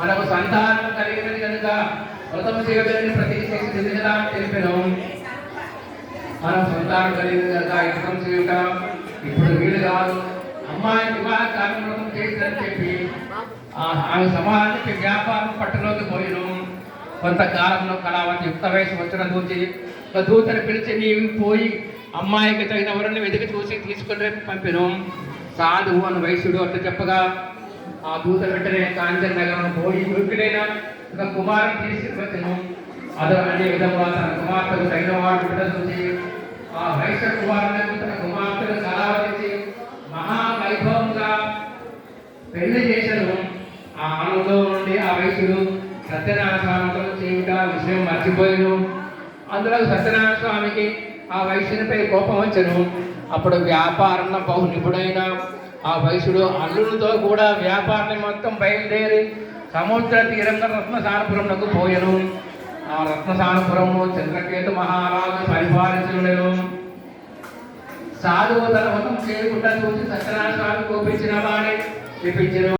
మనకు సంతానం కలిగినది కనుక వ్రతం చేయడానికి ప్రతి చేసి తెలిపిన మనం సంతానం కలిగింది కనుక వ్రతం చేయుట ఇప్పుడు వీలు కాదు. అమ్మాయి వివాహ కార్యక్రమం చేసిందని చెప్పి ఆమె సమాజానికి వ్యాపారం పట్టులోకి పోయిను. కొంతకాలంలో కళావతి యుక్త వయసు వచ్చిన దూతని పిలిచి నీవు పోయి అమ్మాయికి తగిన ఎవరిని వెతికి చూసి తీసుకుని పంపిను. సాధువు అని వైశ్యుడు అట్లా చెప్పగా ఆ దూత వెంటనే కాంచన నగరం పోయి దుర్గుడైన ఒక కుమారుని తీసుకువచ్చను. అదే విధంగా తన కుమార్తెకు తగిన వాడు బిడ్డ చూసి ఆ వైశ్య కుమారులకు తన కుమార్తెను కళావతించి మహావైభవంగా పెళ్లి చేశాను. ఆ ఆనందంలో నుండి ఆ వైశ్యుడు సత్యనారాయణ స్వామితో చేయుట విషయం మర్చిపోయాను. అందులో సత్యనారాయణ స్వామికి ఆ వైశ్యునిపై కోపం వచ్చను. అప్పుడు వ్యాపారంలో బహు నిపుణుడైన ఆ వైశ్యుడు అల్లుడితో కూడా వ్యాపారాన్ని మొత్తం బయలుదేరి సముద్ర తీరంగా రత్నసానపురంకు పోయెను. ఆ రత్నసానపురము చంద్రకేతు మహారాజు పరిపాలించను. సాధువు తన మతం చేయకుండా చూసి సత్యనారాయణ స్వామి కోపించిన వాడే చెప్పించను.